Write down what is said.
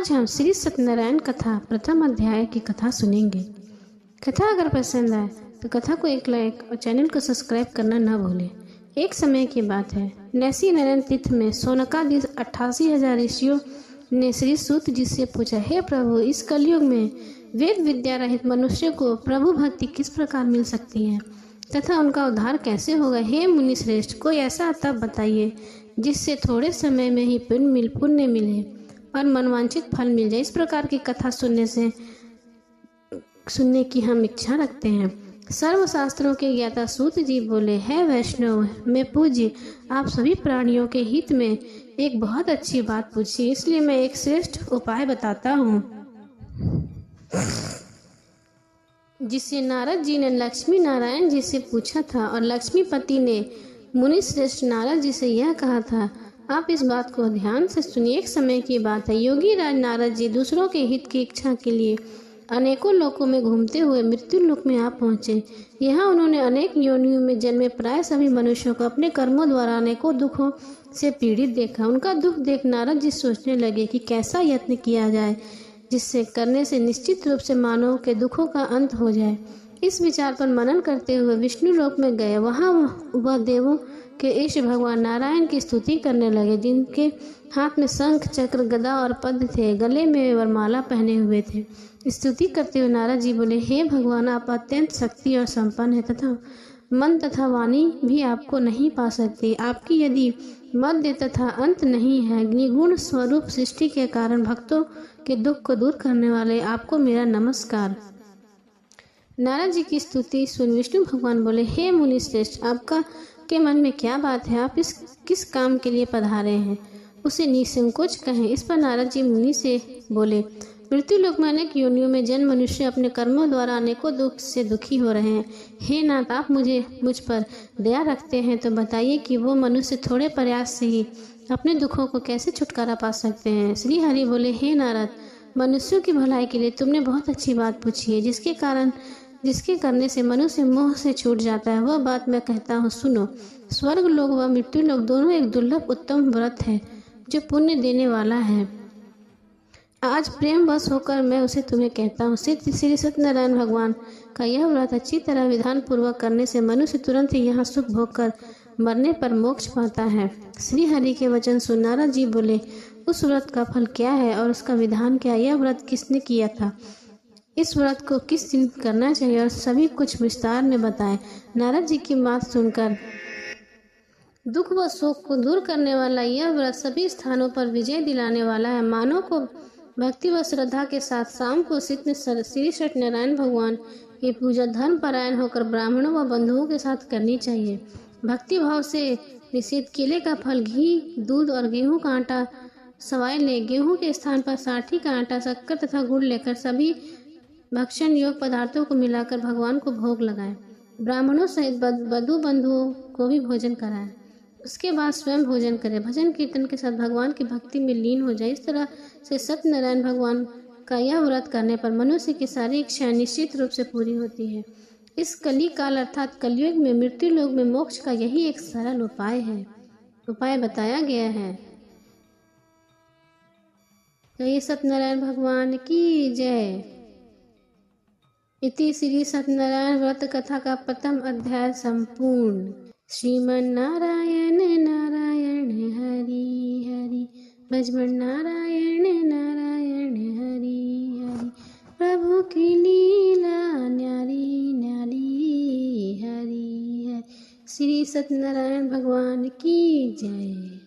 आज हम श्री सत्यनारायण कथा प्रथम अध्याय की कथा सुनेंगे। कथा अगर पसंद आए तो कथा को एक लाइक और चैनल को सब्सक्राइब करना न भूलें। एक समय की बात है, नैसी नयन तीर्थ में सोनकादि 88,000 ऋषियों ने श्री सूत जी से पूछा, हे प्रभु, इस कलयुग में वेद विद्या रहित मनुष्य को प्रभु भक्ति किस प्रकार मिल सकती है तथा उनका उद्धार कैसे होगा। हे मुनि श्रेष्ठ, कोई ऐसा तप बताइए जिससे थोड़े समय में ही पुण्य मिले और मनवांछित फल मिल जाए। इस प्रकार की कथा सुनने की हम इच्छा रखते हैं। सर्वशास्त्रों के ज्ञाता सूत जी बोले, है वैष्णव, मैं पूज्य आप सभी प्राणियों के हित में एक बहुत अच्छी बात पूछी, इसलिए मैं एक श्रेष्ठ उपाय बताता हूँ जिससे नारद जी ने लक्ष्मी नारायण जी से पूछा था और लक्ष्मीपति ने मुनि श्रेष्ठ नारद जी से यह कहा था। आप इस बात को ध्यान से सुनिए। एक समय की बात है, योगी राज नारद जी दूसरों के हित की इच्छा के लिए अनेकों लोकों में घूमते हुए मृत्यु लोक में आ पहुँचे। यहाँ उन्होंने अनेक योनियों में जन्मे प्राय सभी मनुष्यों को अपने कर्मों द्वारा अनेकों दुखों से पीड़ित देखा। उनका दुख देख नारद जी सोचने लगे कि कैसा यत्न किया जाए जिससे करने से निश्चित रूप से मानव के दुखों का अंत हो जाए। इस विचार पर मनन करते हुए विष्णु लोक में गए। वहाँ वह देवों के ईश भगवान नारायण की स्तुति करने लगे, जिनके हाथ में शंख चक्र गदा और पद्म थे, गले में वरमाला पहने हुए थे। स्तुति करते हुए नारद जी बोले, हे भगवान, आप अत्यंत शक्ति और संपन्न है तथा मन तथा वाणी भी आपको नहीं पा सकती। आपकी यदि मध्य तथा अंत नहीं है, निगुण स्वरूप सृष्टि के कारण भक्तों के दुख को दूर करने वाले आपको मेरा नमस्कार। नारद जी की स्तुति सुन विष्णु भगवान बोले, हे मुनि श्रेष्ठ, आपका के मन में क्या बात है? आप किस काम के लिए पधारे हैं, उसे निसंकोच कहें। इस पर नारद जी मुनि से बोले, मृत्यु लोक में अनेक योनियों में जन्म मनुष्य अपने कर्मों द्वारा अनेकों दुख से दुखी हो रहे हैं। हे नाथ, आप मुझ पर दया रखते हैं तो बताइए कि वो मनुष्य थोड़े प्रयास से ही अपने दुखों को कैसे छुटकारा पा सकते हैं। श्री हरि बोले, हे नारद, मनुष्यों की भलाई के लिए तुमने बहुत अच्छी बात पूछी है, जिसके करने से मनुष्य मोह से छूट जाता है। वह बात मैं कहता हूँ, सुनो। स्वर्ग लोक व मृत्यु लोक दोनों एक दुर्लभ उत्तम व्रत है जो पुण्य देने वाला है। आज प्रेम बस होकर मैं उसे तुम्हें कहता हूँ। श्री सत्यनारायण भगवान का यह व्रत अच्छी तरह विधान पूर्वक करने से मनुष्य तुरंत ही यहाँ सुख भोग कर मरने पर मोक्ष पाता है। श्री हरि के वचन सुन नारद जी बोले, उस व्रत का फल क्या है और उसका विधान क्या है? यह व्रत किसने किया था? इस व्रत को किस दिन करना चाहिए और सभी कुछ विस्तार में बताएं। नारद जी की बात सुनकर दुख व शोक को दूर करने वाला यह व्रत सभी स्थानों पर विजय दिलाने वाला है। मानव को भक्ति व श्रद्धा के साथ शाम को श्री सत्यनारायण भगवान की पूजा धर्म परायण होकर ब्राह्मणों व बंधुओं के साथ करनी चाहिए। भक्ति भाव से निषेध केले का फल, घी, दूध और गेहूं का आटा सवाई ले। गेहूं के स्थान पर साठी का आटा, शक्कर तथा गुड़ लेकर सभी भक्षण योग पदार्थों को मिलाकर भगवान को भोग लगाएं। ब्राह्मणों सहित बधू बंधुओं को भी भोजन कराएं। उसके बाद स्वयं भोजन करें। भजन कीर्तन के साथ भगवान की भक्ति में लीन हो जाए। इस तरह से सत्यनारायण भगवान का यह व्रत करने पर मनुष्य की सारी इच्छाएं निश्चित रूप से पूरी होती है। इस कली काल अर्थात कलयुग में मृत्यु लोक में मोक्ष का यही एक सरल उपाय बताया गया है। तो ये सत्यनारायण भगवान की जय। इति श्री सत्यनारायण व्रत कथा का प्रथम अध्याय संपूर्ण। श्रीमन्नारायण नारायण हरि हरि, भजमन नारायण नारायण हरि हरि, प्रभु की लीला न्यारी न्यारी हरि हरि। श्री सत्यनारायण भगवान की जय।